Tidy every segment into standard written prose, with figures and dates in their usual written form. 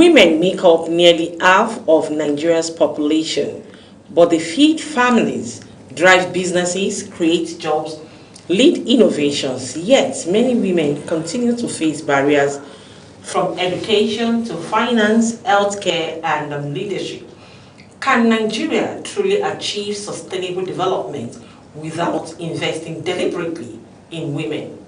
Women make up nearly half of Nigeria's population, but they feed families, drive businesses, create jobs, lead innovations. Yet, many women continue to face barriers from education to finance, healthcare, and leadership. Can Nigeria truly achieve sustainable development without investing deliberately in women?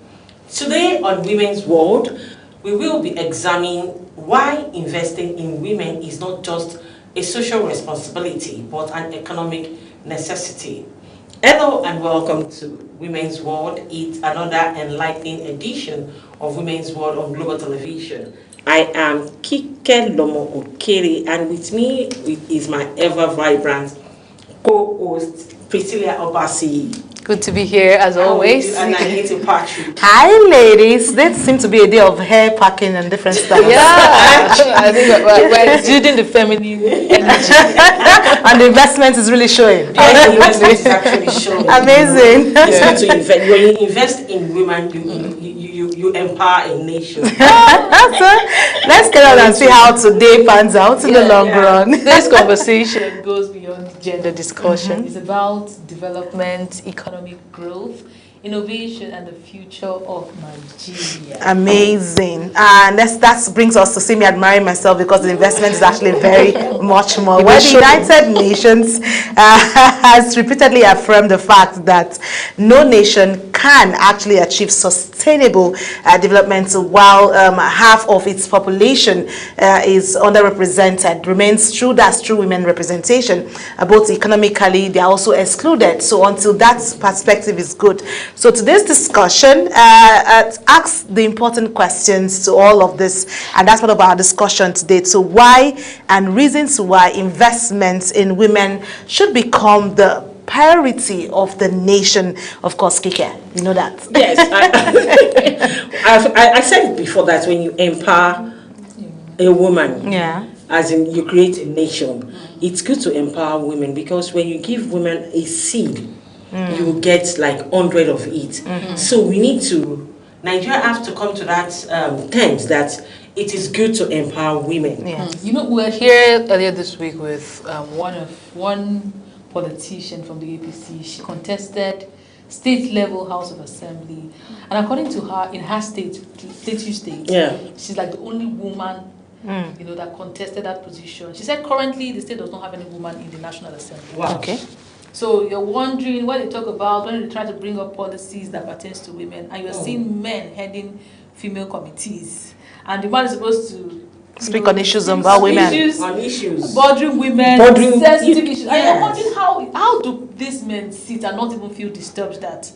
Today on Women's World, we will be examining why investing in women is not just a social responsibility but an economic necessity. Hello and welcome to Women's World. It's another enlightening edition of Women's World on Global Television. I am Kike Lomo Okere, and with me is my ever vibrant co-host Priscilla Obasi. Good to be here as always. And I need to Patrick. Hi ladies, this seems to be a day of hair packing and different stuff. Yeah, I think we're exuding the feminine energy. And the investment is really showing. The investment is actually showing. Amazing. It's good to invest. When you invest in women, you empower a nation. So, let's get on and see how today pans out in the long run. This conversation goes beyond gender discussion. It's about development, economic growth, innovation, and the future of Nigeria. Amazing. And that brings us to see me admiring myself, because the investment is actually very much more. Where the United Nations has repeatedly affirmed the fact that no nation can actually achieve sustainable development while half of its population is underrepresented. Remains true. That's true women representation. Both economically, they are also excluded. So until that perspective is good. So today's discussion asks the important questions to all of this, and that's part of our discussion today. So why and reasons why investments in women should become the priority of the nation. Of course, Kike, you know that. Yes, I said it before that when you empower a woman, as in you create a nation, it's good to empower women, because when you give women a seed, you will get like 100 of it. So we need to, Nigeria has to come to that terms that it is good to empower women. You know, we were here earlier this week with one politician from the APC. She contested state-level House of Assembly, and according to her, in her state, Plateau State, she's like the only woman, you know, that contested that position. She said currently the state does not have any woman in the National Assembly. Wow. Okay. So you're wondering when they talk about, when they try to bring up policies that pertains to women, and you're seeing men heading female committees, and the man is supposed to speak on issues about women. Bothering women, sensitive issues. And you're wondering how do these men sit and not even feel disturbed that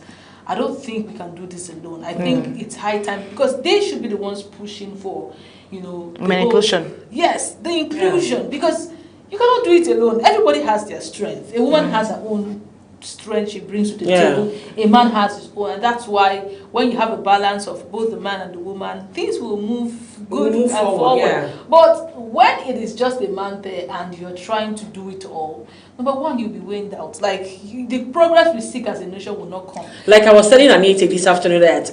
I don't think we can do this alone. I think it's high time, because they should be the ones pushing for, you know, women inclusion. Yes, the inclusion, because you cannot do it alone. Everybody has their strength. A woman has her own strength she brings to the table. A man has his own, and that's why when you have a balance of both the man and the woman, things will move good and forward. But when it is just a man there and you're trying to do it all, number one, you'll be weighing out. Like the progress we seek as a nation will not come. Like I was telling Anita this afternoon that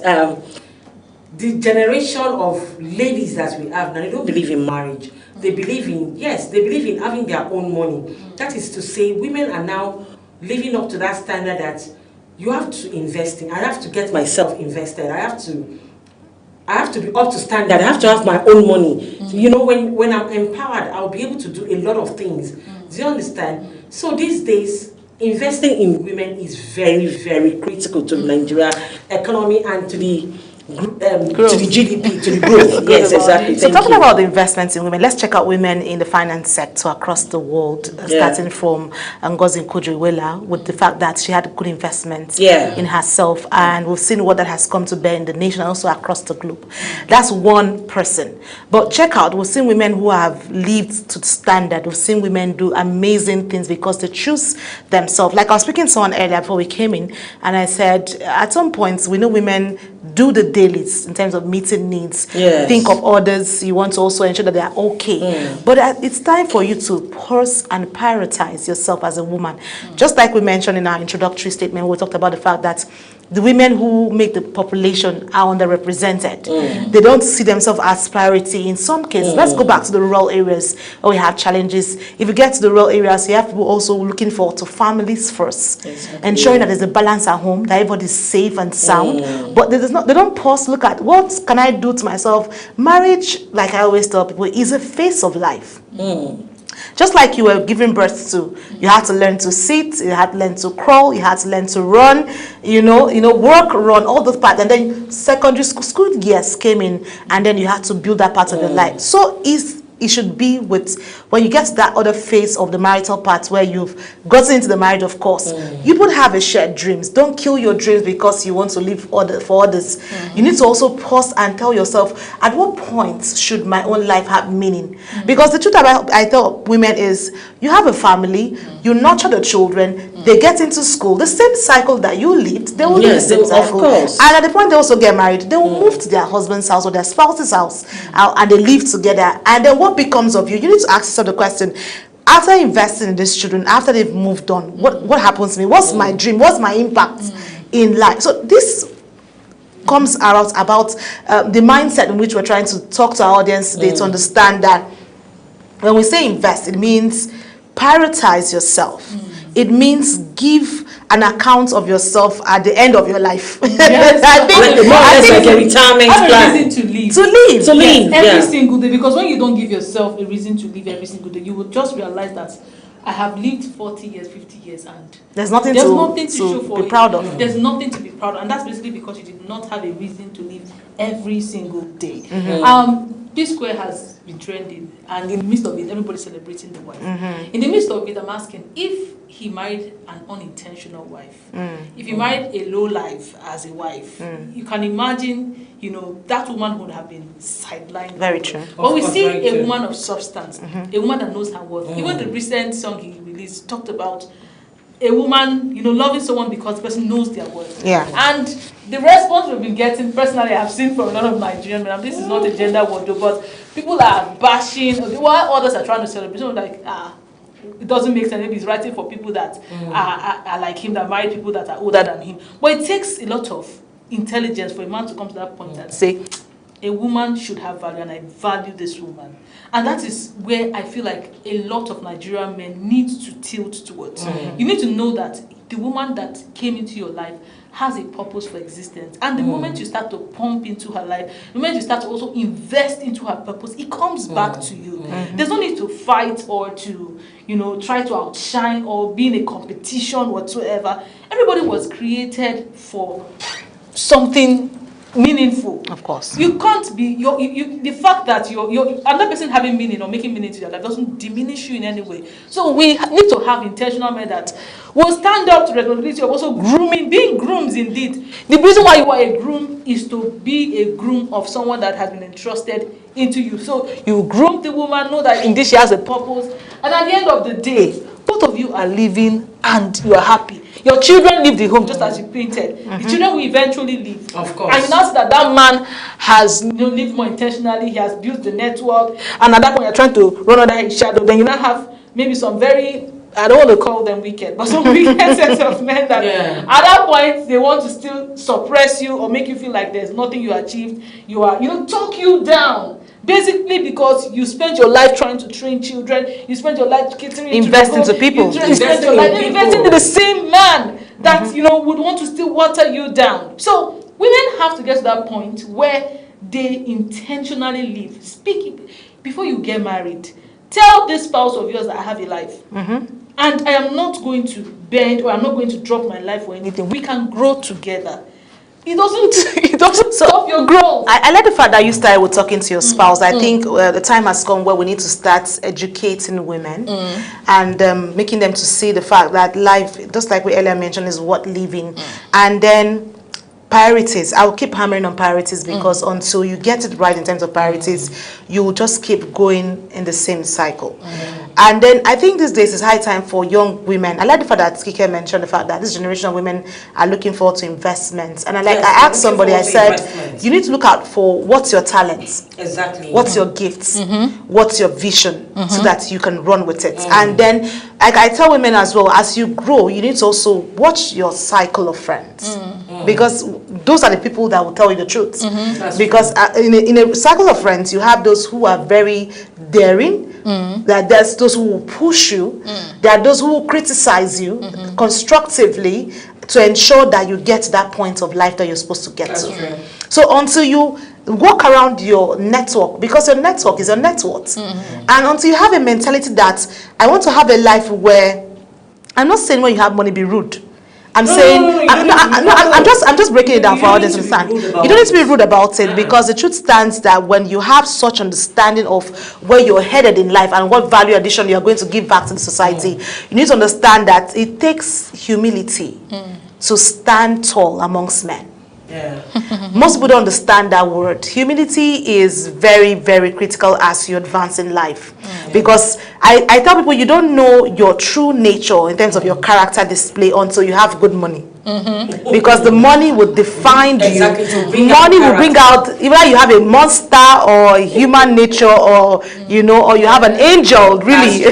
the generation of ladies that we have now, they don't believe in marriage. They believe in, they believe in having their own money. That is to say, women are now living up to that standard that you have to invest in. I have to get myself invested. I have to be up to standard. I have to have my own money. You know, when I'm empowered, I'll be able to do a lot of things. Do you understand? So these days, investing in women is very, very critical to Nigeria economy and to the GDP, to the growth. Yes, exactly. So talking about the investments in women, let's check out women in the finance sector across the world, starting from Ngozi Nkonjo-Iweala, with the fact that she had good investments in herself, and we've seen what that has come to bear in the nation and also across the globe. That's one person. But check out, we've seen women who have lived to the standard. We've seen women do amazing things because they choose themselves. Like I was speaking to someone earlier before we came in, and I said, at some points, we know women do the dailies in terms of meeting needs, think of others, you want to also ensure that they are okay. But it's time for you to pause and prioritize yourself as a woman. Just like we mentioned in our introductory statement, we talked about the fact that the women who make the population are underrepresented. They don't see themselves as priority in some cases. Let's go back to the rural areas where we have challenges. If you get to the rural areas, you have people also looking forward to families first, ensuring that there's a balance at home, that everybody's safe and sound. But they don't pause to look at what can I do to myself. Marriage, like I always tell people, is a phase of life. Just like you were giving birth to, you had to learn to sit, you had to learn to crawl, you had to learn to run, work, run, all those parts. And then secondary school years came in, and then you had to build that part of your life. So it should be with, when you get to that other phase of the marital part where you've gotten into the marriage, of course, you would have a shared dreams. Don't kill your dreams because you want to live for others. You need to also pause and tell yourself, at what point should my own life have meaning? Because the truth about, I tell women is, you have a family, you nurture the children, they get into school, the same cycle that you lived, they will live the same cycle. Of course. And at the point they also get married, they will move to their husband's house or their spouse's house, and they live together. And then what becomes of you? You need to ask yourself the question, after investing in these children, after they've moved on, what happens to me? What's my dream? What's my impact in life? So this comes out about the mindset in which we're trying to talk to our audience today, to understand that when we say invest, it means prioritize yourself. It means give an account of yourself at the end of your life. Yes. I think like a retirement plan. To live every yeah. single day. Because when you don't give yourself a reason to live every single day, you will just realize that I have lived 40 years, 50 years, and there's nothing to show for be proud of. There's nothing to be proud of, and that's basically because you did not have a reason to live every single day. P-Square has been trending, and in the midst of it, everybody's celebrating the wife. In the midst of it, I'm asking, if he married an unintentional wife, if he married a low life as a wife, you can imagine, that woman would have been sidelined. Very true. But we see a woman of substance, a woman that knows her worth. Even the recent song he released talked about a woman, loving someone because the person knows their worth. Yeah. And the response we've been getting, personally, I've seen from a lot of Nigerian men, this is not a gender war, but people are bashing, while others are trying to celebrate, like, it doesn't make sense. Maybe he's writing for people that are like him, that marry people that are older than him. But it takes a lot of intelligence for a man to come to that point and say, a woman should have value, and I value this woman. And that is where I feel like a lot of Nigerian men need to tilt towards. You need to know that the woman that came into your life has a purpose for existence. And the moment you start to pump into her life, the moment you start to also invest into her purpose, it comes back to you. There's no need to fight or to, try to outshine or be in a competition whatsoever. Everybody was created for something meaningful. Of course. You can't be the fact that you're another person having meaning or making meaning to your life doesn't diminish you in any way. So we need to have intentional men that will stand up to responsibility of also being grooms indeed. The reason why you are a groom is to be a groom of someone that has been entrusted into you. So you groom the woman, know that indeed she has a purpose, and at the end of the day, both of you are living and you are happy. Your children leave the home just as you painted. The children will eventually leave. Of course. And you know that man has lived more intentionally, he has built the network, and at that point you're trying to run under his shadow. Then you now have maybe some very, I don't want to call them wicked, but some wicked sets of men that at that point they want to still suppress you or make you feel like there's nothing you achieved. Talk you down. Basically because you spent your life trying to train children, you spent your life catering investing into people. You spent your life investing into the same man that would want to still water you down. So women have to get to that point where they intentionally live. Speak before you get married. Tell this spouse of yours that I have a life. And I am not going to bend or I'm not going to drop my life or anything. We can grow together. It doesn't stop your growth. I like the fact that you started with talking to your spouse. I think the time has come where we need to start educating women and making them to see the fact that life, just like we earlier mentioned, is worth living. And then priorities. I'll keep hammering on priorities because until you get it right in terms of priorities, you will just keep going in the same cycle. And then I think these days it's high time for young women. I like the fact that Kike mentioned the fact that this generation of women are looking forward to investments. And I asked somebody, I said, you need to look out for what's your talents. Exactly. What's your gifts? What's your vision? So that you can run with it. And then, like I tell women as well, as you grow, you need to also watch your cycle of friends. because those are the people that will tell you the truth. Because true. In a circle of friends, you have those who are very daring. There's those who will push you. There are those who will criticize you constructively to ensure that you get to that point of life that you're supposed to get to. True. So until you walk around your network, because your network is your net worth, and until you have a mentality that I want to have a life where, I'm not saying when you have money be rude. I'm saying I'm just breaking it down for others to understand. You don't need to be rude about it, because the truth stands that when you have such understanding of where you're headed in life and what value addition you're going to give back to the society, you need to understand that it takes humility to stand tall amongst men. Yeah. Most people don't understand that word. Humility is very, very critical as you advance in life. Because I tell people, you don't know your true nature in terms of your character display until you have good money. Because the money will define you. Money will bring out, either you have a monster or human nature, or or you have an angel really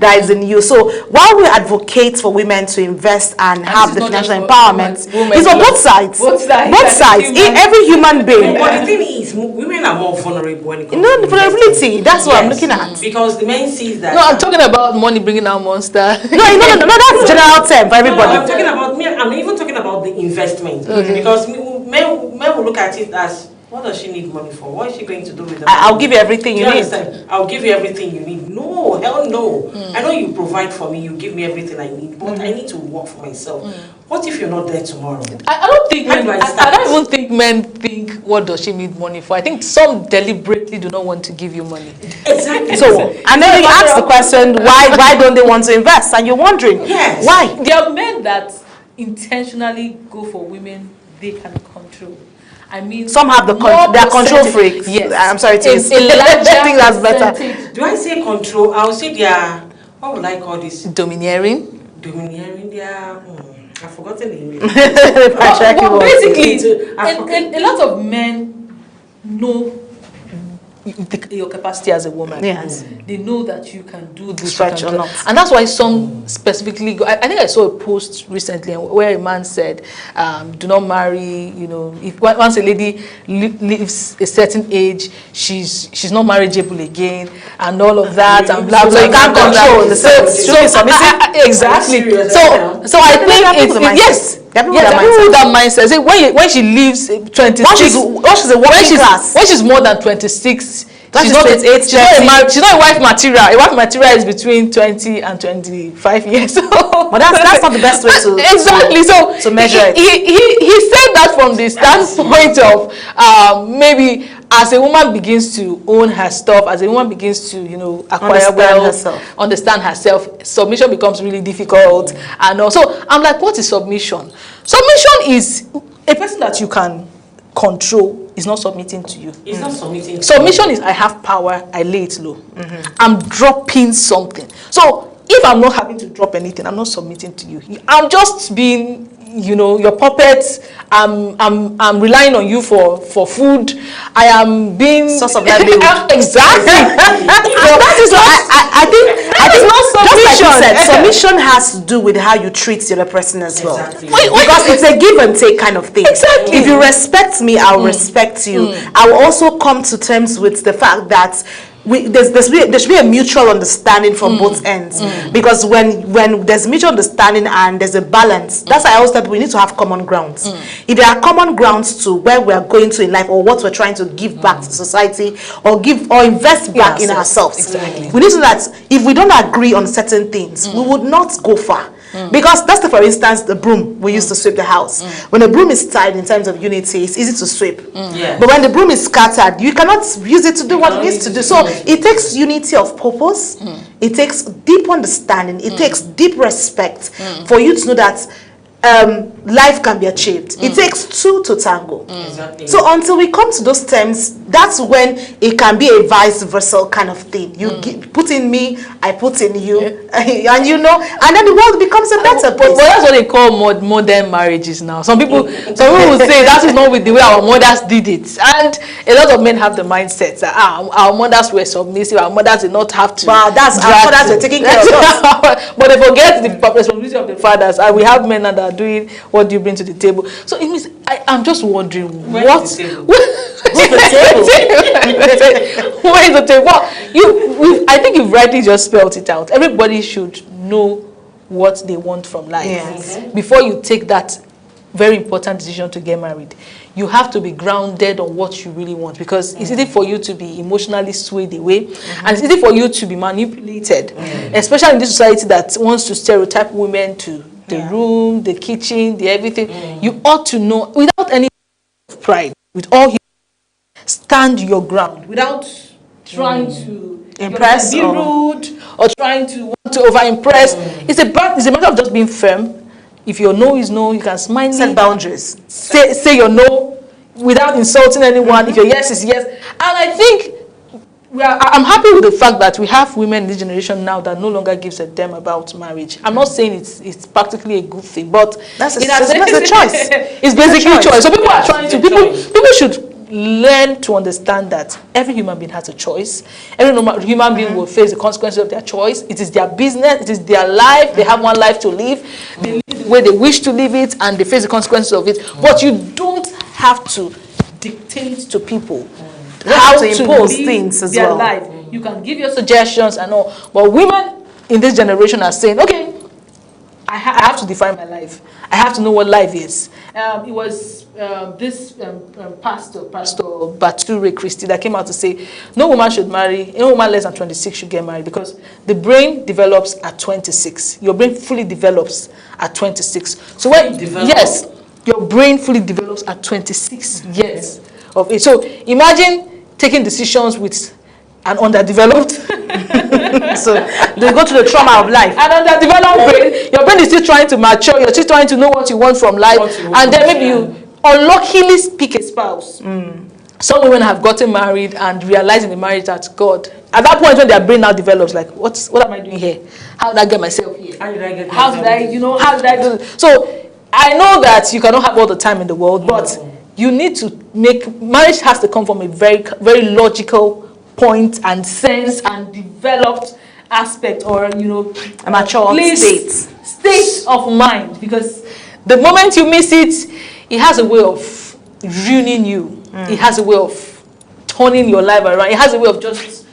that is in you. So while we advocate for women to invest and have the financial empowerment, it's on both sides. Both sides. Every human being. But the thing is, women are more vulnerable when it comes to vulnerability. That's what I'm looking at. Because the men sees that. No, I'm talking about money bringing out monster. No, that's general term for everybody. I'm talking about me. I'm even talking about the investment, because men will look at it as, what does she need money for? What is she going to do with it? I'll give you everything you need. Understand? I'll give you everything you need. No, hell no. I know you provide for me, you give me everything I need, but I need to work for myself. What if you're not there tomorrow? I don't think How do I start? I don't even think men think, what does she need money for? I think some deliberately do not want to give you money. Exactly. So, and then you ask the question, why don't they want to invest? And you're wondering, yes, why? There are men that intentionally go for women they can control. I mean, some have they are control freaks. Yes, I'm sorry to use. I think that's better. Do I say control? I would say they are, what would I call this? Domineering. They are. I've forgotten the English. Well, basically, a lot of men know your capacity as a woman. Yes. They know that you can do this. Stretch or not. And that's why some specifically go. I think I saw a post recently where a man said, do not marry, if once a lady leaves a certain age, she's not marriageable again, and all of that, and blah blah. So you can't control the exactly. So I think it's yes. There are people with that mindset. Say when she leaves 26, when she's more than 26, she's not a wife material. A wife material is between 20 and 25 years old. But that's not the best way to exactly. to measure it. He said that from the standpoint of maybe as a woman begins to own her stuff, as a woman begins to acquire wealth, understand herself, submission becomes really difficult. And also, I'm like, what is submission? Submission is a person that you can control is not submitting to you. It's not submitting. Submission is I have power, I lay it low. I'm dropping something. So if I'm not having to drop anything, I'm not submitting to you. I'm just being, your puppet. I'm relying on you for food. I am being source of livelihood. Exactly. That is I think not submission. Just like you said, submission has to do with how you treat the other person as well. Exactly. Because it's a give and take kind of thing. Exactly. If you respect me, I'll respect you. I will also come to terms with the fact that there should be a mutual understanding from both ends. Because when there's mutual understanding and there's a balance, that's why I always tell people we need to have common grounds. If there are common grounds to where we are going to in life, or what we're trying to give back to society, or invest back in ourselves, exactly. We need to know that if we don't agree on certain things, we would not go far. Because that's for instance, the broom we use to sweep the house. When the broom is tied in terms of unity, it's easy to sweep. But when the broom is scattered, you cannot use it to do what it needs to do. So it takes unity of purpose. It takes deep understanding. It takes deep respect for you to know that life can be achieved. It takes two to tango. Exactly. So until we come to those terms, that's when it can be a vice versa kind of thing. You put in me, I put in you, and then the world becomes a better place. But that's what they call modern marriages now. Some people will say that is not with the way our mothers did it, and a lot of men have the mindset that our mothers were submissive, our mothers did not have to. Wow, that's our mothers were taking care of us. But they forget the responsibility of the fathers, and we have men that are doing what do you bring to the table? So it means I'm just wondering Where's what. the table? Where's the table? Well, I think you've rightly just spelled it out. Everybody should know what they want from life. Yes. Okay. Before you take that very important decision to get married, you have to be grounded on what you really want, because it's easy for you to be emotionally swayed away, and it's easy for you to be manipulated, especially in this society that wants to stereotype women to the room, the kitchen, the everything. You ought to know, without any pride, with all stand your ground, without trying to Impress be or- rude or trying to want to over impress. It's a matter of just being firm. If your no is no, you can smile. Set boundaries. Say your no without insulting anyone. If your yes is yes. And I think I'm happy with the fact that we have women in this generation now that no longer gives a damn about marriage. I'm not saying it's practically a good thing, but That's a in a sense, choice. It's basically It's a choice. choice. So people are trying It's to a people choice. should learn to understand that every human being has a choice. Every normal human being will face the consequences of their choice. It is their business. It is their life. They have one life to live. They live the way they wish to live it, and they face the consequences of it. But you don't have to dictate to people how to impose live things as their well. life. You can give your suggestions and all, but women in this generation are saying, okay, I have to define my life. I have to know what life is. It was this pastor Bature Christie, that came out to say, no woman should marry, no woman less than 26 should get married, because the brain develops at 26. Your brain fully develops at 26. So when yes, your brain fully develops at 26 years of age. So imagine taking decisions with an underdeveloped So they go to the trauma of life. an underdeveloped brain. Your brain is still trying to mature. You're still trying to know what you want from life, and then maybe you unluckily pick a spouse. Some women have gotten married and realized in the marriage that God, at that point when their brain now develops, like, what am I doing here? How did I get myself here? How did I get How did I do this? So I know that you cannot have all the time in the world, but you need to marriage has to come from a very, very logical point and sense and developed aspect, or A mature state of mind, because the moment you miss it, it has a way of ruining you. It has a way of turning your life around. It has a way of just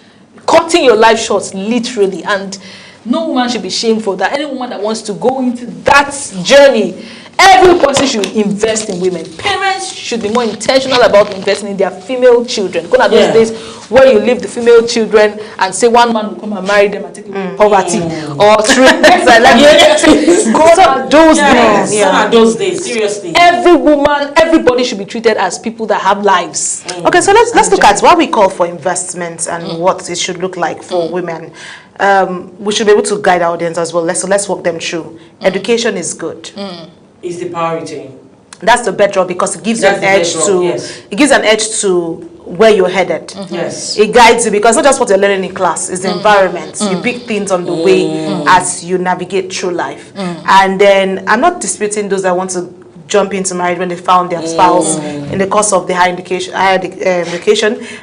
cutting your life short, literally. And no woman should be shamed for that. Any woman that wants to go into that journey, every person should invest in women. Parents should be more intentional about investing in their female children. Gone are those days where you leave the female children and say one man will come and marry them and take away poverty, or those days. Gone are those days, seriously. Everybody should be treated as people that have lives. Okay, so let's look at what we call for investment and what it should look like for women. We should be able to guide our audience as well. Let's walk them through. Education is good. Is the priority. That's the bedrock, because it gives you an edge it gives an edge to where you're headed. Yes. It guides you, because not just what you're learning in class, it's the environment. You pick things on the way as you navigate through life. And then I'm not disputing those that want to jump into marriage when they found their spouse in the course of the higher education,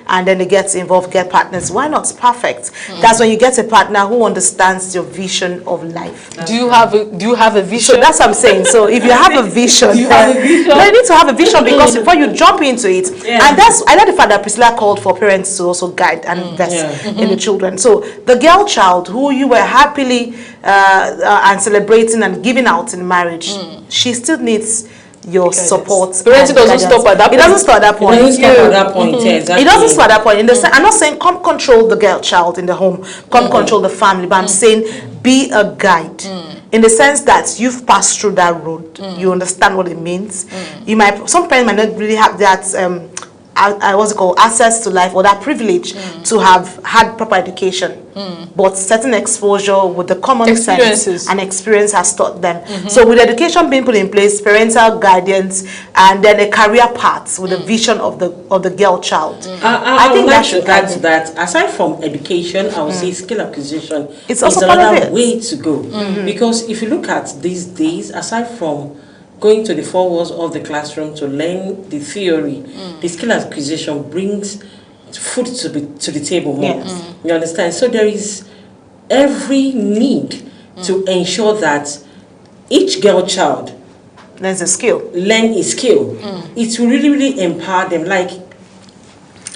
and then they get involved, get partners. Why not? It's perfect. That's when you get a partner who understands your vision of life. Do you have a vision? So that's what I'm saying. So if you have a vision, you need to have a vision, because before you jump into it, and I like the fact that Priscilla called for parents to also guide and invest in the children. So the girl child who you were happily and celebrating and giving out in marriage, she still needs your support. Parenting doesn't stop at that point. It doesn't stop at that point. It doesn't stop at that point. Yeah, exactly. It doesn't stop at that point. I'm not saying come control the girl child in the home, come control the family, but I'm saying be a guide. In the sense that you've passed through that road, you understand what it means. Some parents might not really have that access to life, or that privilege to have had proper education, but certain exposure with the common sense and experience has taught them. So with education being put in place, parental guidance, and then a career path with the vision of the girl child, I think that should add to that. Aside from education, I would say skill acquisition it's is also part of another it. way to go. Because if you look at these days, aside from going to the four walls of the classroom to learn the theory, the skill acquisition brings food to the table more. You understand? So there is every need to ensure that each girl child Learns a skill. Learn a skill. It will really, really empower them. Like,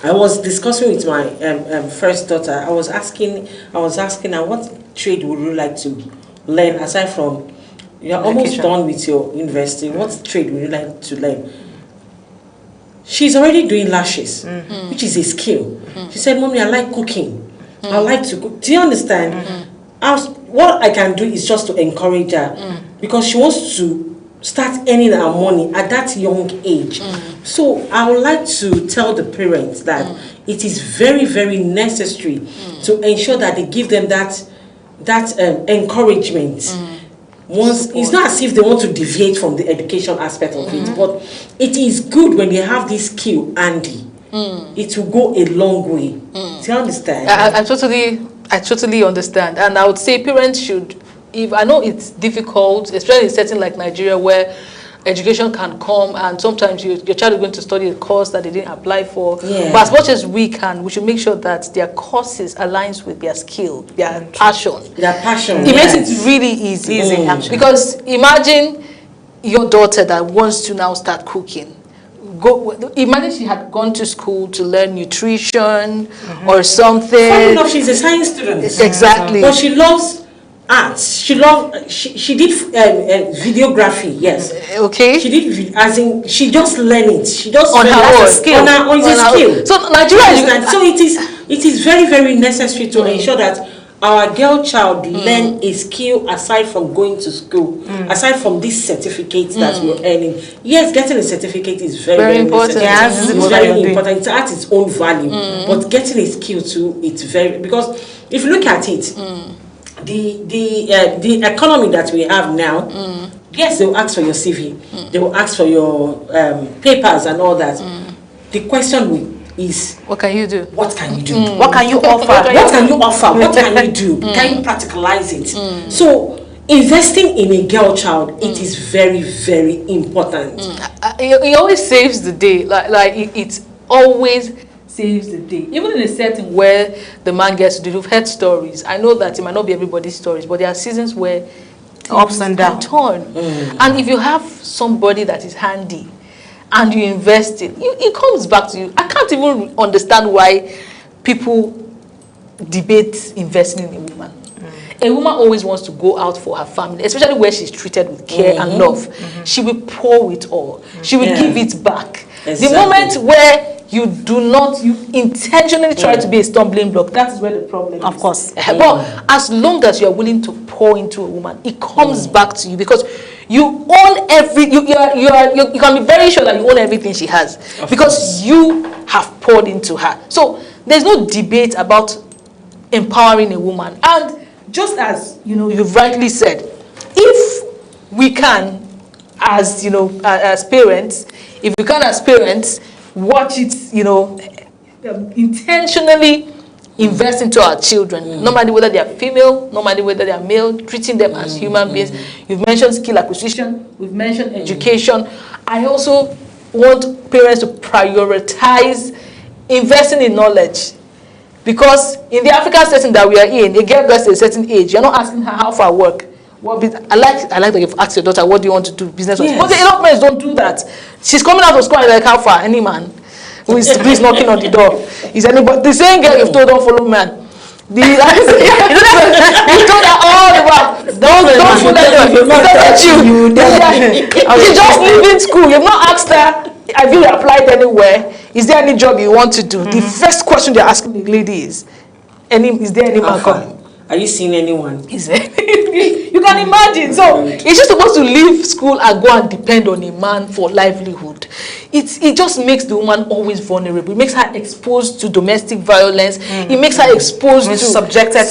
I was discussing with my first daughter. I was asking her, what trade would you like to learn aside from, you're almost done with your university, what trade would you like to learn? She's already doing lashes, which is a skill. She said, Mommy, I like cooking. I like to cook. Do you understand? What I can do is just to encourage her, because she wants to start earning her money at that young age. So I would like to tell the parents that it is very, very necessary to ensure that they give them that encouragement. Once, it's not as if they want to deviate from the education aspect of it, but it is good when they have this skill handy. It will go a long way. Do you understand? I totally understand, and I would say parents should. If I know it's difficult, especially in a setting like Nigeria where education can come and sometimes your child is going to study a course that they didn't apply for. But as much as we can, we should make sure that their courses aligns with their skill, their passion. It makes it really easy. Actually. Because imagine your daughter that wants to now start cooking. Imagine she had gone to school to learn nutrition or something. Funny enough, she's a science student. Exactly. But she loves arts. She did videography. Yes. Okay. She did, as in, she just learned it. She just on her own skill. On her skill. So Nigeria, so it is very, very necessary to ensure that our girl child learn a skill aside from going to school, aside from this certificate that we're earning. Yes, getting a certificate is very, very important. It's very important. It has its own value, but getting a skill too, it's very, because if you look at it, the economy that we have now, yes, they will ask for your CV, they will ask for your papers and all that. The question is, what can you do? What can you do? What can you offer? What can you offer? What can you do? Can you practicalize it? So investing in a girl child, it is very, very important. It always saves the day. It always saves the day. Even in a setting where the man gets to do, you've heard stories. I know that it might not be everybody's stories, but there are seasons where ups and downs turn. And if you have somebody that is handy and you invest it comes back to you. I can't even understand why people debate investing in a woman. A woman always wants to go out for her family, especially where she's treated with care and love. She will pour it all. She will give it back. Exactly. The moment where you intentionally try to be a stumbling block, that is where the problem is. Of course. But as long as you are willing to pour into a woman, it comes back to you, because you own you can be very sure that you own everything she has, because you have poured into her. So there's no debate about empowering a woman. And just as you've rightly said, if we can, as as parents, watch it, intentionally invest into our children, no matter whether they are female, no matter whether they are male, treating them as human beings. You've mentioned skill acquisition, we've mentioned education. I also want parents to prioritize investing in knowledge, because in the African setting that we are in, a girl gets to a certain age, you're not asking her how far work. I like that you've asked your daughter, what do you want to do business with? But a lot of parents don't do that. She's coming out of school and like, how far? Any man who is knocking on the door. Is anybody? The same girl you've told, don't follow man. You told her all the while, don't follow them. She's just leaving school. You've not asked her, have you applied anywhere? Is there any job you want to do? The first question they're asking the lady is there any man coming? Are you seeing anyone? You can imagine. So it's just supposed to leave school and go and depend on a man for livelihood. It just makes the woman always vulnerable. It makes her exposed to domestic violence. It makes her exposed to subjected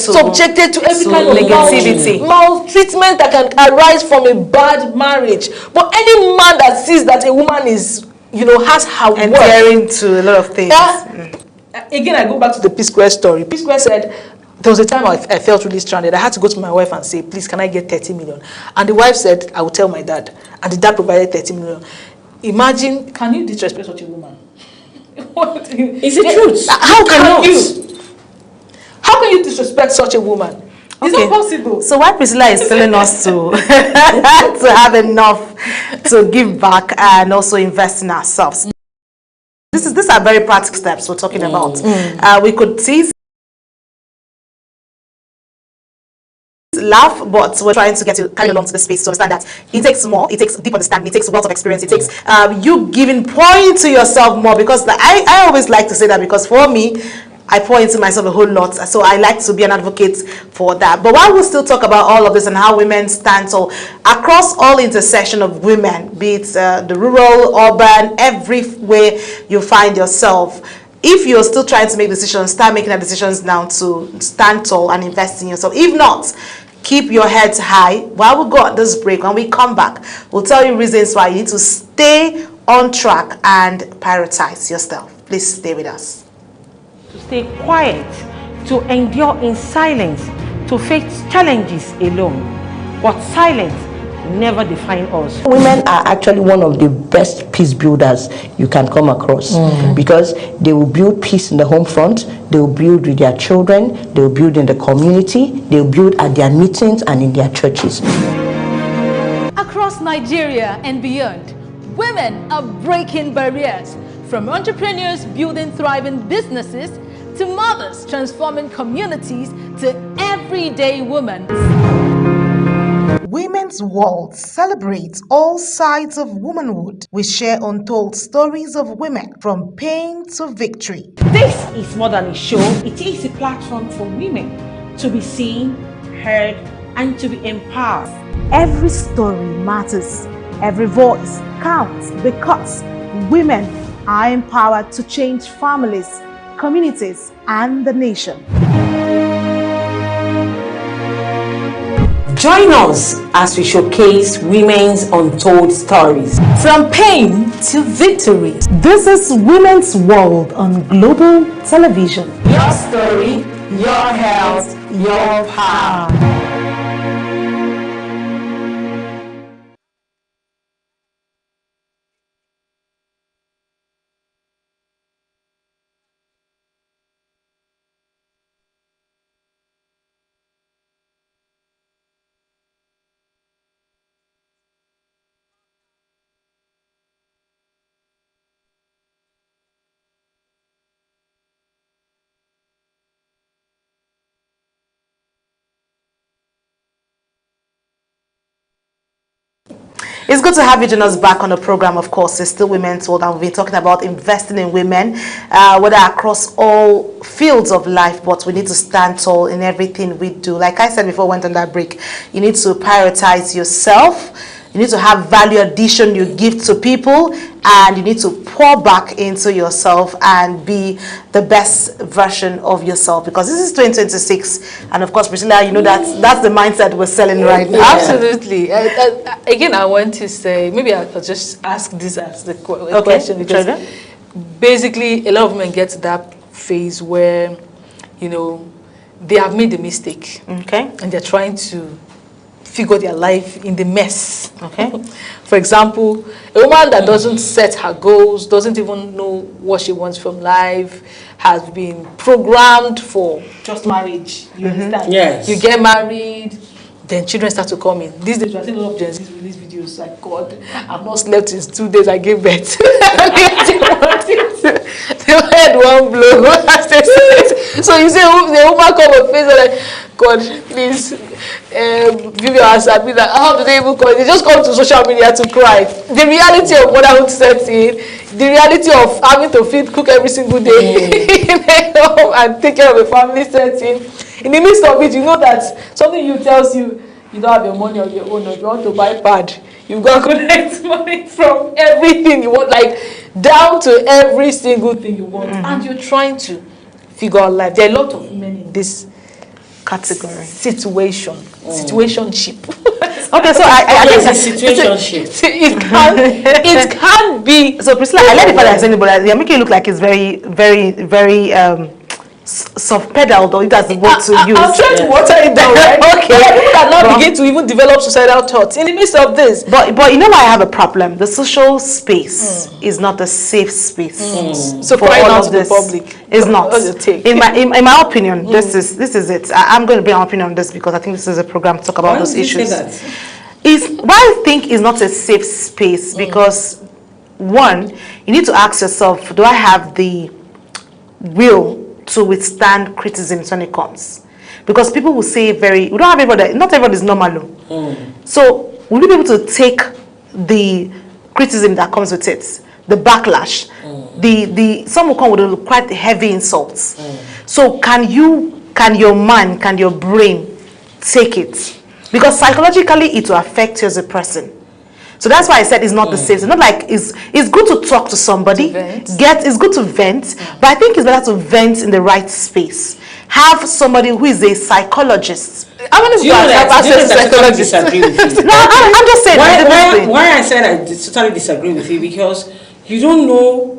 to every kind of negativity, maltreatment that can arise from a bad marriage. But any man that sees that a woman is, has her work, adhering to a lot of things. Again, I go back to the P-Square story. P-Square said, there was a time I felt really stranded. I had to go to my wife and say, please, can I get 30 million? And the wife said, I will tell my dad. And the dad provided 30 million. Imagine, can you disrespect such a woman? It's the truth. How can you disrespect such a woman? It's not possible. So why Priscilla is telling us to have enough to give back and also invest in ourselves. These are very practical steps we're talking about. We could see laugh, but we're trying to get you carry along to the space to understand that it takes more, it takes deep understanding, it takes wealth of experience, it takes you giving pouring to yourself more, because I always like to say that, because for me, I pour into myself a whole lot, so I like to be an advocate for that. But while we still talk about all of this and how women stand tall across all intersection of women, be it the rural, urban, everywhere you find yourself, if you're still trying to make decisions, start making the decisions now to stand tall and invest in yourself. If not, keep your heads high. While we go on this break, when we come back, we'll tell you reasons why you need to stay on track and prioritize yourself. Please stay with us. To stay quiet, to endure in silence, to face challenges alone. But silence never define us. Women are actually one of the best peace builders you can come across, because they will build peace in the home front, they will build with their children, they will build in the community, they will build at their meetings and in their churches. Across Nigeria and beyond, women are breaking barriers, from entrepreneurs building thriving businesses to mothers transforming communities to everyday women. Women's World celebrates all sides of womanhood. We share untold stories of women from pain to victory. This is more than a show, it is a platform for women to be seen, heard, and to be empowered. Every story matters, every voice counts, because women are empowered to change families, communities, and the nation. Join us as we showcase women's untold stories. From pain to victory. This is Women's World on Global Television. Your story, your health, your power. It's good to have you join us back on the program. Of course, it's still Women's World, and we've been talking about investing in women, whether across all fields of life, but we need to stand tall in everything we do. Like I said before we went on that break, you need to prioritize yourself. You need to have value addition you give to people, and you need to pour back into yourself and be the best version of yourself, because this is 2026, and of course, Priscilla, you know that's the mindset we're selling right now. Absolutely. Again, I want to say, maybe I'll just ask this as the question, because basically a lot of women get to that phase where, you know, they have made a mistake, and they're trying to figure their life in the mess. For example, a woman that doesn't set her goals, doesn't even know what she wants from life, has been programmed for just marriage. You understand? Yes. You get married, then children start to come in. These days, I think a lot of Gen Z's release videos like, God, I've not slept since 2 days I gave birth. They had one blow. So you see the woman come on face and like, God, please give your answer. Be like, how do they even call it? They just come to social media to cry. The reality of motherhood sets in, the reality of having to cook every single day and take care of a family sets in. In the midst of it, you know that something you tells you, you don't have your money on your own, or you want to buy pad, you've got to collect money from everything you want, like down to every single thing you want, and you're trying to figure out life. There are a lot of women in this Category. situationship. Okay, so I think Yes, a situationship. It can be. So Priscilla, I let the father say, but they're making it look like it's very, very, very soft pedal, though. That's the word to use. I'm trying to water it down, right? Okay. People that now begin to even develop suicidal thoughts in the midst of this. But you know why I have a problem? The social space is not a safe space. So for crying all out of to the this. public. It's not. What's your take? In my opinion, this is it. I'm going to bring my opinion on this because I think this is a program to talk about Why those did you say issues. that? is why I think is not a safe space, because one, you need to ask yourself, do I have the will to withstand criticism when it comes? Because people will say we don't have everybody, not everybody is normal. So will you be able to take the criticism that comes with it, the backlash, some will come with quite heavy insults. So can your mind, can your brain take it? Because psychologically it will affect you as a person. So that's why I said it's not the same. It's not like it's good to talk to somebody, it's good to vent, but I think it's better to vent in the right space. Have somebody who is a psychologist. How many people have access to psychologists? I'm just saying. Why I said I totally disagree with you, because you don't know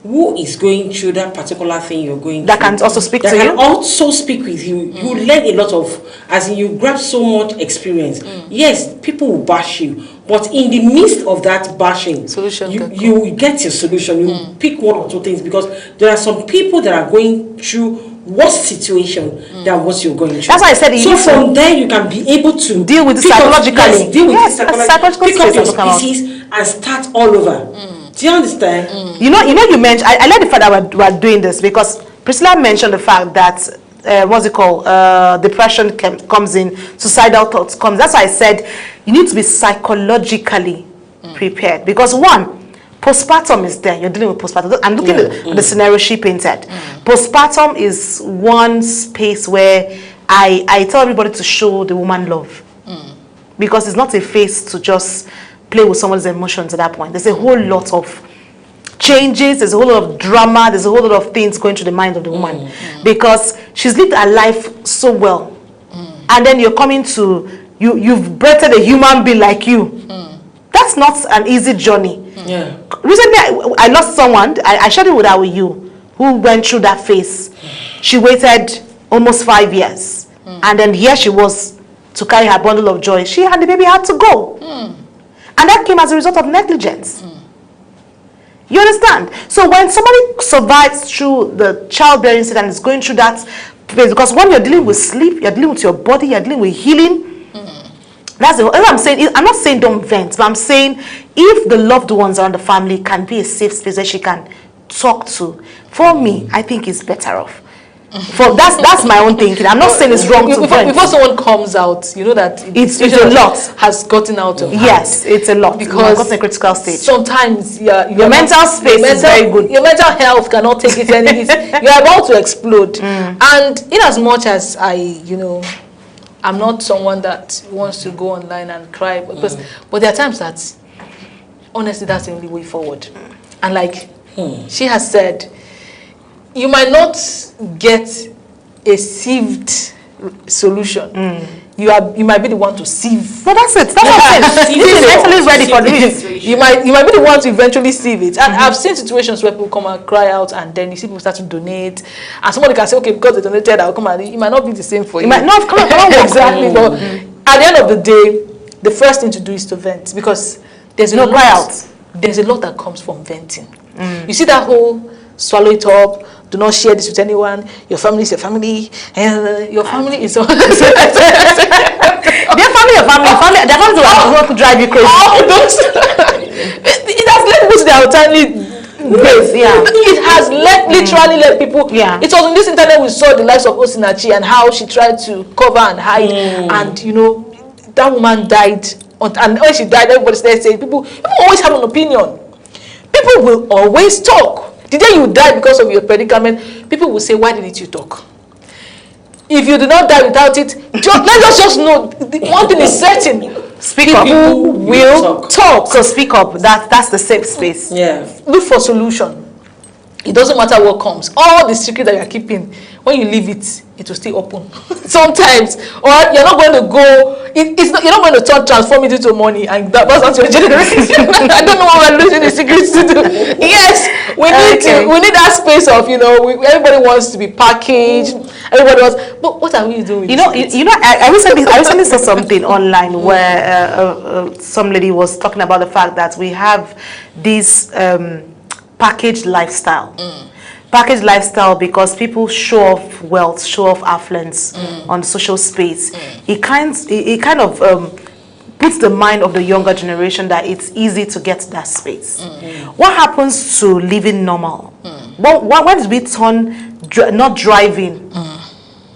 who is going through that particular thing you're going that through. Can also speak that to can you. Also speak with you. You learn a lot of, as in you grab so much experience. Yes, people will bash you, but in the midst of that bashing, you get your solution. You pick one or two things, because there are some people that are going through worse situation than what you're going through. That's why I said. So from there you can be able to deal with it psychologically. Pick up your species and start all over. Do you understand? You mentioned. I like the fact that we're doing this, because Priscilla mentioned the fact that depression comes in, suicidal thoughts comes. That's why I said you need to be psychologically prepared, because one, postpartum is there. You're dealing with postpartum. I'm looking at the scenario she painted. Postpartum is one space where I tell everybody to show the woman love, because it's not a phase to just play with someone's emotions at that point. There's a whole lot of changes, there's a whole lot of drama, there's a whole lot of things going through the mind of the woman, because she's lived her life so well, and then you're coming to you've birthed a human being like you. That's not an easy journey. Recently I lost someone, I shared it with you, who went through that phase. She waited almost 5 years, and then here she was to carry her bundle of joy. She and the baby had to go, and that came as a result of negligence. You understand? So when somebody survives through the childbearing stage and is going through that phase, because when you're dealing with sleep, you're dealing with your body, you're dealing with healing. That's what I'm saying. I'm not saying don't vent, but I'm saying if the loved ones around the family can be a safe space that she can talk to, for me, I think it's better off. That's my own thinking. I'm not saying it's wrong to vent. Before someone comes out, you know that it's a lot has gotten out of hand. Yes, it's a lot, because gotten a critical stage. Sometimes your mental space is very good. Your mental health cannot take it any. You're about to explode. And in as much as I'm not someone that wants to go online and cry, but there are times that honestly that's the only way forward. And like she has said, you might not get a sieved solution. You might be the one to sieve. No, that's it. That's what I'm saying. This is actually ready for this. You might be the one to eventually sieve it. And I've seen situations where people come and cry out, and then you see people start to donate, and somebody can say, okay, because they donated, I'll come and it might not be the same for you. It might not come exactly. But at the end of the day, the first thing to do is to vent, because there's There's a lot that comes from venting. You see that whole swallow it up, do not share this with anyone, your family is your family, and your family is their family will drive you crazy. It has led people to their tiny grace. It has literally led people. It was on this internet we saw the lives of Osinachi and how she tried to cover and hide, and that woman died, and when she died, everybody started saying people always have an opinion. People will always talk. The day you die because of your predicament, people will say, why didn't you talk? If you do not die without it, let us just know, one thing is certain. Speak up. People will talk. So speak up. That's the safe space. Look for solution. It doesn't matter what comes. All the secret that you are keeping, when you leave it, it will stay open. Sometimes, or you're not going to go. You're not going to transform it into money, and that's not your generation. I don't know what we're losing the secrets to do. Yes, we need that space of everybody wants to be packaged. Everybody wants. But what are we doing? I recently saw something online where some lady was talking about the fact that we have this packaged lifestyle. Packaged lifestyle because people show off wealth, show off affluence on social space. It kind of puts the mind of the younger generation that it's easy to get that space. What happens to living normal? When did we turn not driving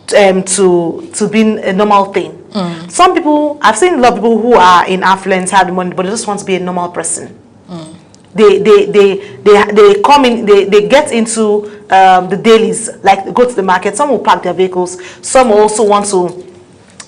to being a normal thing? Some people, I've seen a lot of people who are in affluence, have money, but they just want to be a normal person. They come in, they get into the dailies, like they go to the market. Some will park their vehicles. Some also want to,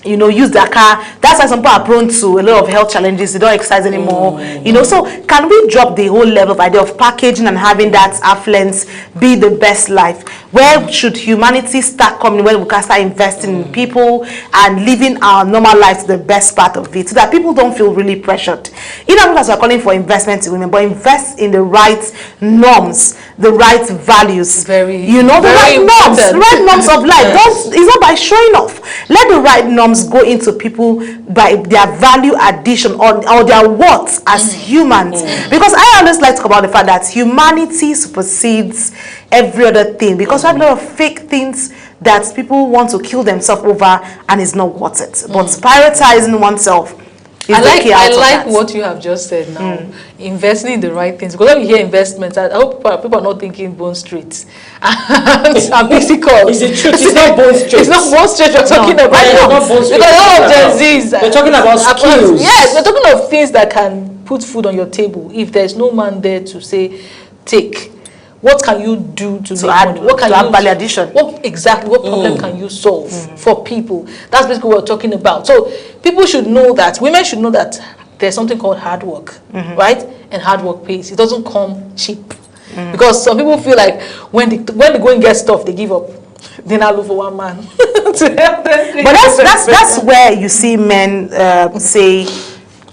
use their car. That's why some people are prone to a lot of health challenges. They don't exercise anymore. So can we drop the whole level of idea of packaging and having that affluence be the best life? Where should humanity start coming? Where we can start investing in people and living our normal lives, the best part of it, so that people don't feel really pressured. As we're calling for investment in women, but invest in the right norms, the right values. The right norms of life. Yes. It's not by showing off. Let the right norms go into people by their value addition or their worth as humans. Because I always like to talk about the fact that humanity supersedes every other thing, because we have a lot of fake things that people want to kill themselves over and it's not worth it. But prioritizing oneself is I like what you have just said now. Investing in the right things. Because when we hear investments, I hope people are not thinking Bond Street. And physical. It's the truth. It's not Bond Street. It's not Bond Street we're talking about. Because a lot of Gen Zs. We're talking about skills. Yes, we're talking of things that can put food on your table. If there's no man there to say, take. What can you do to make money? What can you add value addition? What problem can you solve for people? That's basically what we're talking about. So people should know that, women should know that there's something called hard work, right? And hard work pays. It doesn't come cheap. Because some people feel like when the going gets tough, they give up. They now look for one man to help them. But that's where you see men say,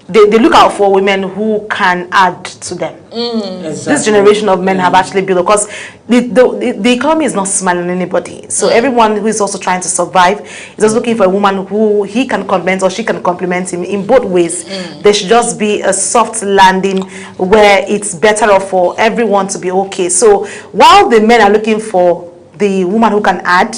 they look out for women who can add to them. Exactly. This generation of men have actually built, because the economy is not smiling on anybody. So everyone who is also trying to survive is also looking for a woman who he can complement or she can complement him in both ways. There should just be a soft landing where it's better off for everyone to be okay. So while the men are looking for the woman who can add,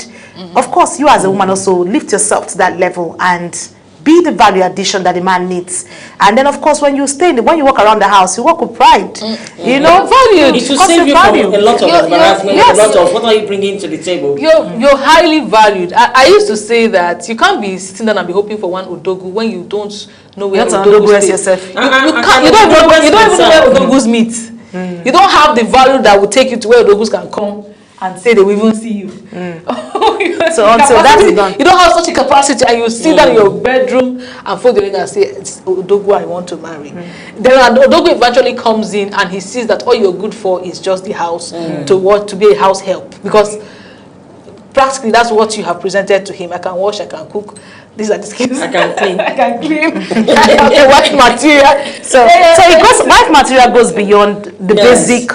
of course you as a woman also lift yourself to that level and be the value addition that the man needs. And then of course when you walk around the house, you walk with pride. Value. It will save you from a lot of embarrassment, a lot of what are you bringing to the table. You're highly valued. I used to say that you can't be sitting down and be hoping for one Odogu when you don't know where Odogu is yourself. You don't even know where Odogu's meet. You don't have the value that will take you to where Odogus can come and say they will even see you. So until that's done, you don't have such a capacity, and you sit down in your bedroom and fold the ring and say, it's Odogu I want to marry. Then Odogu eventually comes in and he sees that all you're good for is just the house, to be a house help. Because practically that's what you have presented to him. I can wash, I can cook. These are the skills. I can clean. I can clean. I have the wife material. So wife material goes beyond the basic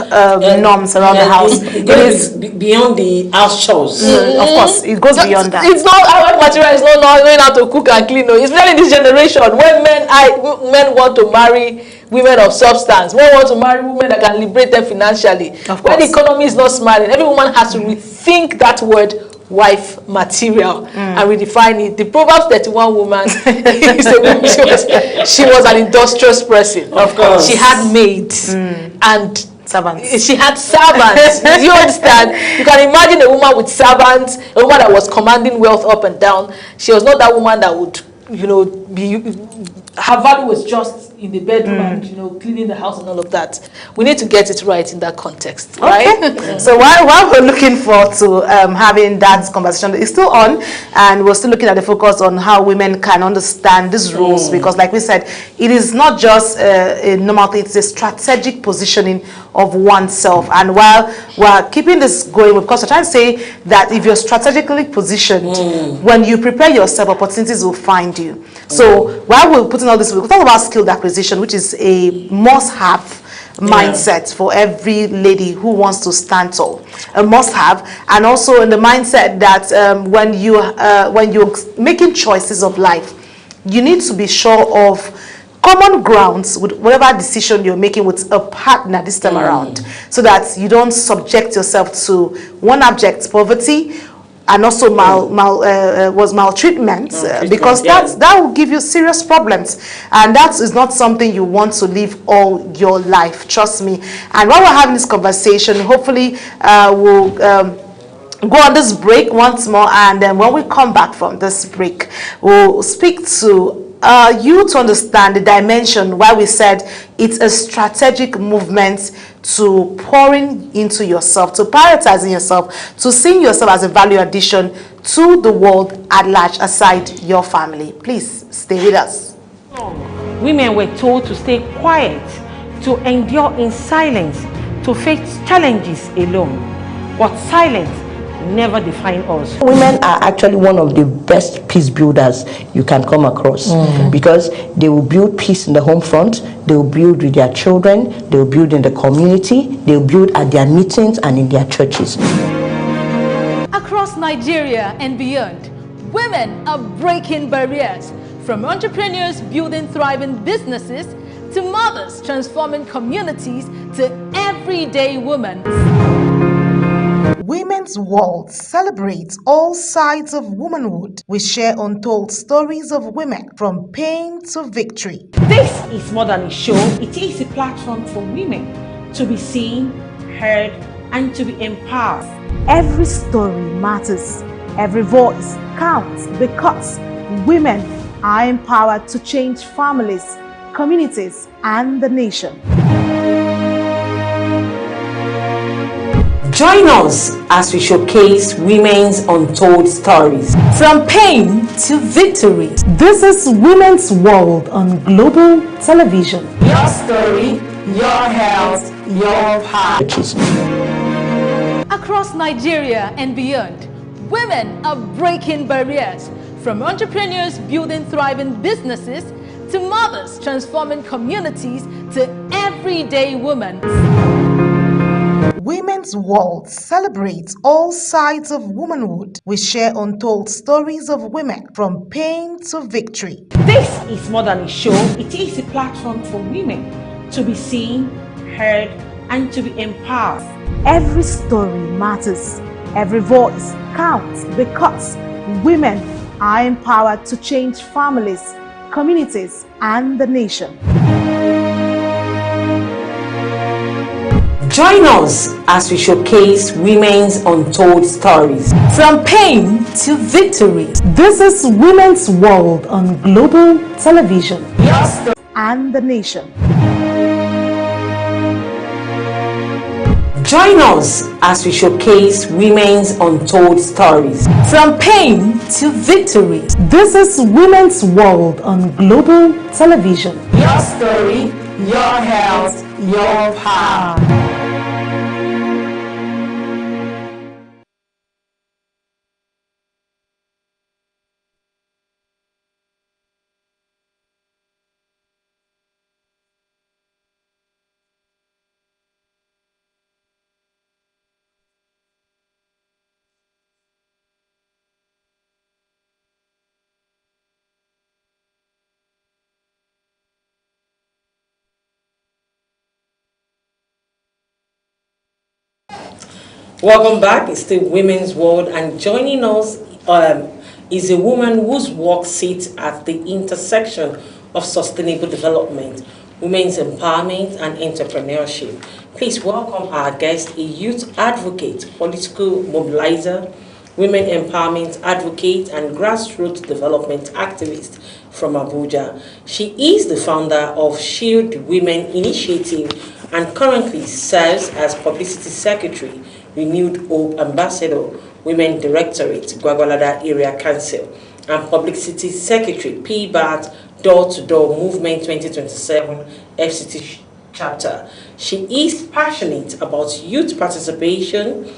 norms around the house. It is beyond the house chores. Of course, it goes beyond that. It's not wife material. It's not knowing how to cook and clean. No, it's not in this generation when men want to marry women of substance. Men want to marry women that can liberate them financially. When the economy is not smiling, every woman has to rethink that word wife material and redefine it. The Proverbs 31 woman is a woman, she was an industrious person. Of course. She had maids and servants. She had servants. Do you understand? You can imagine a woman with servants, a woman that was commanding wealth up and down. She was not that woman that would, her value was just in the bedroom and cleaning the house and all of that. We need to get it right in that context, right? Okay. So while we're looking forward to having that conversation, it's still on, and we're still looking at the focus on how women can understand these roles, because like we said, it is not just a normal thing, it's a strategic positioning of oneself. And while we're keeping this going, of course, we're trying to say that if you're strategically positioned, when you prepare yourself, opportunities will find you. So while we're putting all this, we'll talk about skilled acquisition, which is a must-have mindset for every lady who wants to stand tall. A must-have, and also in the mindset that when you're making choices of life, you need to be sure of common grounds with whatever decision you're making with a partner this time around, so that you don't subject yourself to one abject poverty, and also maltreatment, because that will give you serious problems, and that is not something you want to live all your life, trust me. And while we're having this conversation, hopefully we'll go on this break once more, and then when we come back from this break, we'll speak to you to understand the dimension why we said it's a strategic movement to pouring into yourself, to prioritizing yourself, to seeing yourself as a value addition to the world at large aside your family. Please stay with us. Women were told to stay quiet, to endure in silence, to face challenges alone. But silence never define us. Women are actually one of the best peace builders you can come across, because they will build peace in the home front, they will build with their children, they will build in the community, they will build at their meetings and in their churches. Across Nigeria and beyond, women are breaking barriers, from entrepreneurs building thriving businesses to mothers transforming communities to everyday women. Women's World celebrates all sides of womanhood. We share untold stories of women from pain to victory. This is more than a show, it is a platform for women to be seen, heard, and to be empowered. Every story matters, every voice counts, because women are empowered to change families, communities, and the nation. Join us as we showcase women's untold stories. From pain to victory. This is Women's World on Global Television. Your story, your health, your power. Across Nigeria and beyond, women are breaking barriers, from entrepreneurs building thriving businesses to mothers transforming communities to everyday women. Women's World celebrates all sides of womanhood. We share untold stories of women from pain to victory. This is more than a show, it is a platform for women to be seen, heard, and to be empowered. Every story matters, every voice counts, because women are empowered to change families, communities, and the nation. Join us as we showcase women's untold stories. From pain to victory. This is Women's World on Global Television. Your story and the nation. Join us as we showcase women's untold stories. From pain to victory. This is Women's World on Global Television. Your story, your health, your power. Welcome back. It's the Women's World, and joining us is a woman whose work sits at the intersection of sustainable development, women's empowerment, and entrepreneurship. Please welcome our guest, a youth advocate, political mobilizer, women empowerment advocate, and grassroots development activist from Abuja. She is the founder of Shield Women Initiative and currently serves as publicity secretary, Renewed Hope Ambassador, Women Directorate, Gwagwalada Area Council, and Publicity Secretary, PBAT Door-to-Door Movement 2027 FCT Chapter. She is passionate about youth participation,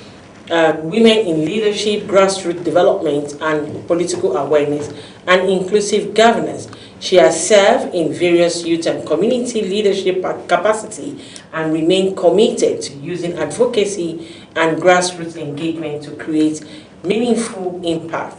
women in leadership, grassroots development, and political awareness, and inclusive governance. She has served in various youth and community leadership capacity and remained committed to using advocacy and grassroots engagement to create meaningful impact.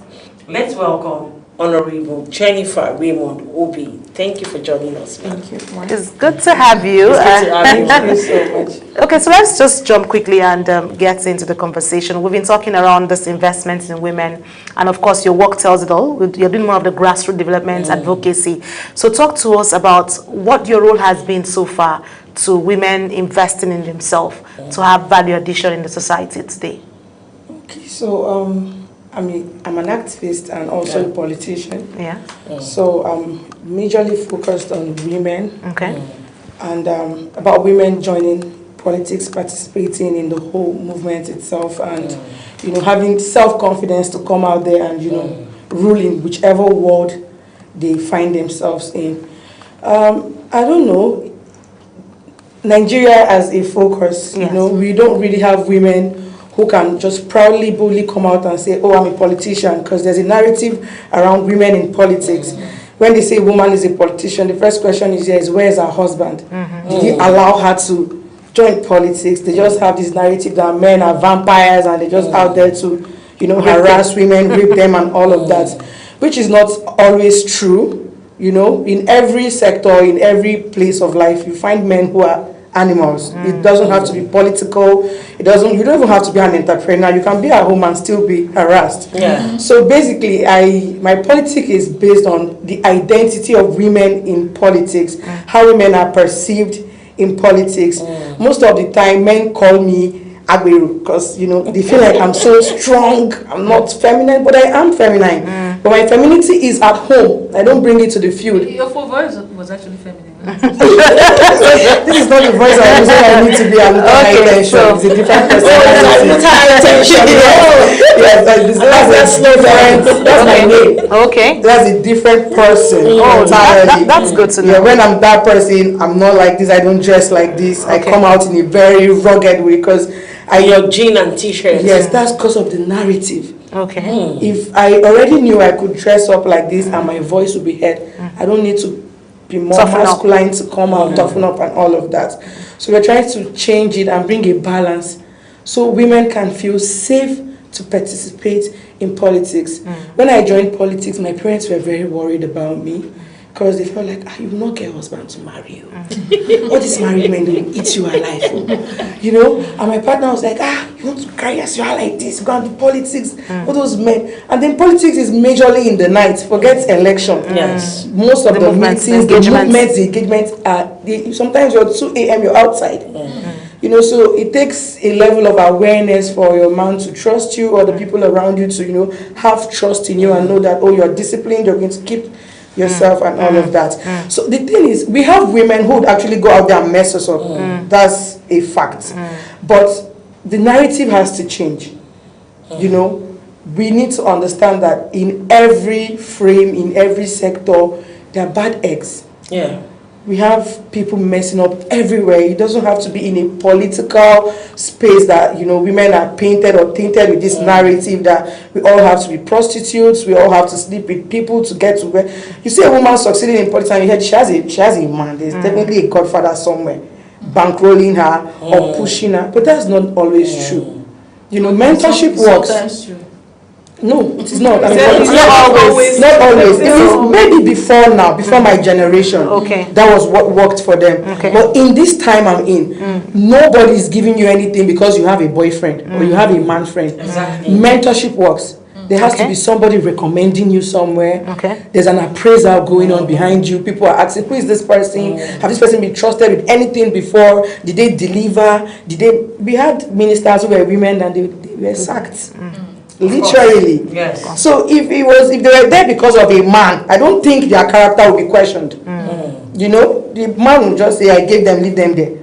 Let's welcome Honorable Jennifer Raymond Obi. Thank you for joining us, ma'am. Thank you. It's good to have you. It's good to have you. Thank you so much. Okay, so let's just jump quickly and get into the conversation. We've been talking around this investment in women, and of course, your work tells it all. You're doing more of the grassroots development advocacy. So, talk to us about what your role has been so far to women investing in themselves to have value addition in the society today. Okay, so I'm an activist and also a politician. Yeah. So I'm majorly focused on women Okay. and about women joining politics, participating in the whole movement itself, and having self-confidence to come out there and rule in whichever world they find themselves in. I don't know. Nigeria as a focus, Yes. we don't really have women who can just proudly, boldly come out and say, oh, I'm a politician, because there's a narrative around women in politics. When they say woman is a politician, the first question is where's her husband? Did he allow her to join politics? They just have this narrative that men are vampires and they're just out there to, harass women, rape them and all of that, which is not always true. In every sector, in every place of life, you find men who are animals. It doesn't have to be political. You don't even have to be an entrepreneur. You can be at home and still be harassed. Yeah. So basically, my politics is based on the identity of women in politics, how women are perceived in politics. Most of the time, men call me Agberu because they feel like I'm so strong. I'm not feminine, but I am feminine. But my femininity is at home. I don't bring it to the field. Your voice was actually feminine. This is not the voice I use when I need to be a little high tension. It's a different personality. High tension. Yes, that's different. That's my name. Okay. That's a different person. That's good to know. Yeah, when I'm that person, I'm not like this. I don't dress like this. I come out in a very rugged way because Your jean and t-shirt. Yes, that's because of the narrative. Okay. If I already knew I could dress up like this and my voice would be heard, I don't need to be more Toughen up. masculine to come out, toughen up and all of that. So we're trying to change it and bring a balance so women can feel safe to participate in politics. When I joined politics, my parents were very worried about me because they felt like, you will not get a husband to marry you. All these married men, they will eat you alive. And my partner was like, you want to carry us, you are like this, you go and do politics, all those men. And then politics is majorly in the night, forget election. Yes. Most of the movements, meetings, engagements. the engagements are, sometimes you're 2 a.m., you're outside. So it takes a level of awareness for your man to trust you or the people around you to, have trust in you and know that, you're disciplined, you're going to keep yourself and all of that. So the thing is, we have women who would actually go out there and mess us up. That's a fact. But the narrative has to change. We need to understand that in every frame, in every sector, there are bad eggs. Yeah. We have people messing up everywhere. It doesn't have to be in a political space that, women are painted or tainted with this narrative that we all have to be prostitutes, we all have to sleep with people to get to where. You see a woman succeeding in politics and you hear she has a man. There's definitely a godfather somewhere bankrolling her or pushing her. But that's not always true. Mentorship works. Sometimes true. No, it is not. It's not always. Not always. It is maybe before now, before my generation. Okay. That was what worked for them. Okay. But in this time I'm in, nobody is giving you anything because you have a boyfriend or you have a man friend. Exactly. Mentorship works. There has to Okay. be somebody recommending you somewhere. Okay. There's an appraisal going on behind you. People are asking, who is this person? Have this person been trusted with anything before? Did they deliver? We had ministers who were women and they were sacked. Literally. Yes. So if they were there because of a man, I don't think their character will be questioned. The man will just say, I gave them, leave them there.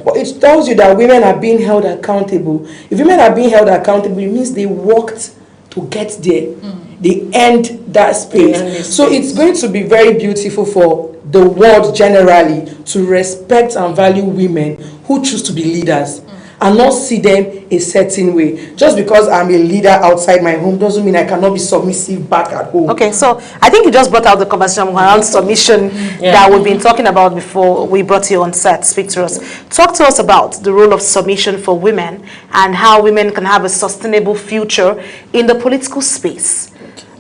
But it tells you that women are being held accountable. If women are being held accountable, it means they worked to get there. They earned that space. So it's going to be very beautiful for the world generally to respect and value women who choose to be leaders. And not see them a certain way. Just because I'm a leader outside my home doesn't mean I cannot be submissive back at home. Okay, so I think you just brought out the conversation around submission that we've been talking about before we brought you on set. Speak to us. Talk to us about the role of submission for women and how women can have a sustainable future in the political space.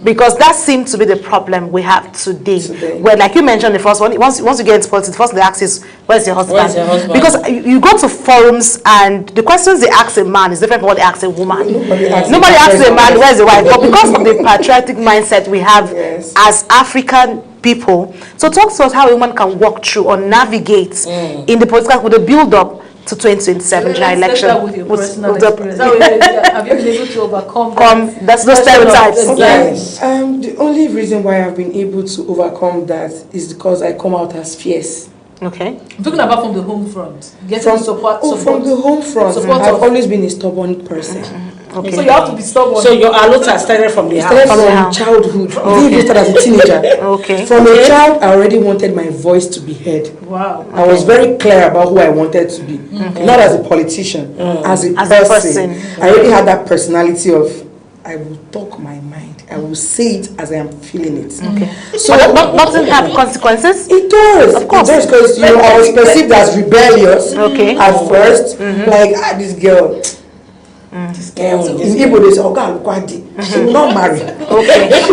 Because that seems to be the problem we have today. Where, like you mentioned, the first one, once you get into politics, the first they ask is, where's your husband? Where's your husband? Because you go to forums and the questions they ask a man is different from what they ask a woman. Nobody asks a man, where's the wife? But because of the patriotic mindset we have as African people, so talk to us how a woman can walk through or navigate in the political, with the build-up to 2027 general election. With your personal experience. Have you been able to overcome that's those stereotypes? Yes. The only reason why I've been able to overcome that is because I come out as fierce. Okay. I'm talking about from the home front. Getting From the home front, I've always been a stubborn person. Okay. So you have to be stubborn. So your alota started from the Started house. from childhood. Didn't even start as a teenager. Okay. From a child, I already wanted my voice to be heard. Wow. I was very clear about who I wanted to be, not as a politician, as a person. I already had that personality of, I will talk my mind. I will say it as I am feeling it. Okay. So doesn't have consequences? it does. Of course. It does, because I was perceived as rebellious at first. Like, this girl. This girl. In Igbo, they say, she will not marry. Okay. She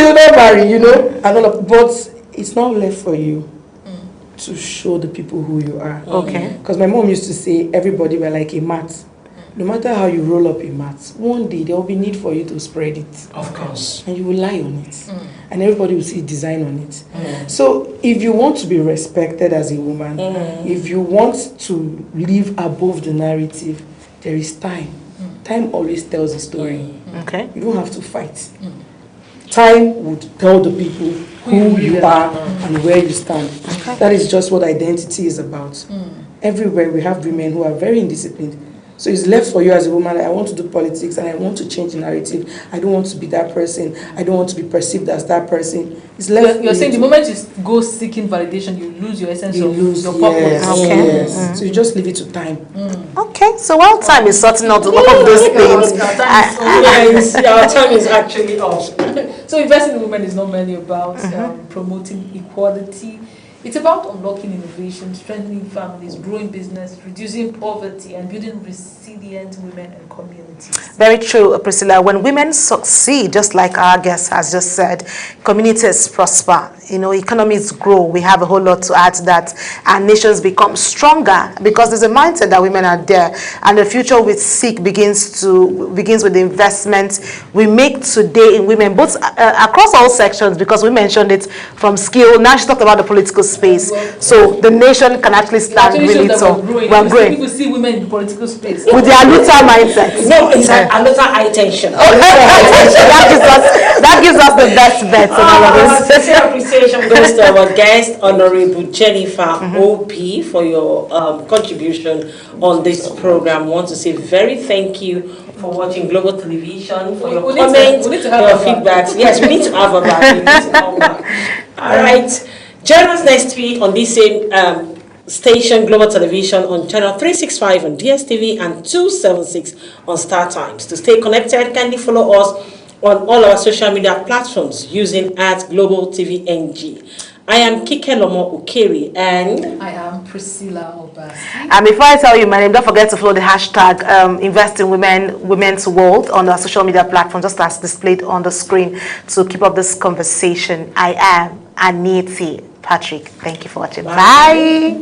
will not marry, and all of, but it's not left for you to show the people who you are. Okay. Because my mom used to say, everybody were like a mat. No matter how you roll up a mat, one day there will be need for you to spread it. Of course. And you will lie on it. And everybody will see design on it. So if you want to be respected as a woman, if you want to live above the narrative, there is time. Time always tells a story. Okay. You don't have to fight. Time would tell the people who you are and where you stand. That is just what identity is about. Everywhere we have women who are very indisciplined. So it's left for you as a woman. I want to do politics and I want to change the narrative. I don't want to be that person. I don't want to be perceived as that person. It's left. You're saying the moment you go seeking validation, you lose your essence of your purpose. Yes. So you just leave it to time. Okay. So while time is sorting out all of those things, Our time is actually up. So investing in women is not merely about promoting equality. It's about unlocking innovation, strengthening families, growing business, reducing poverty, and building resilient women and communities. Very true, Priscilla. When women succeed, just like our guest has just said, communities prosper, economies grow. We have a whole lot to add to that, and nations become stronger because there's a mindset that women are there, and the future we seek begins with the investment we make today in women, both across all sections, because we mentioned it from skill. Now she talked about the political space, so the nation can actually stand really tall. We're growing. People see women in the political space with their Luther mindset. No, it's another high tension. That gives us the best bets in all of this. Appreciation goes to our guest, Honorable Jennifer O.P., for your contribution on this program. I want to say very thank you for watching Global Television, for your comments, your feedbacks. Yes, we need to have a back. All right. Join us next week on this same station, Global Television, on channel 365 on DSTV and 276 on Star Times. To stay connected, kindly follow us on all our social media platforms using @Global TV NG. I am Kike Lomo Ukeri and I am Priscilla Obasi. And before I tell you my name, don't forget to follow the hashtag Invest in Women, Women's World on our social media platform, just as displayed on the screen, to keep up this conversation. I am Aniti Patrick. Thank you for watching. Bye.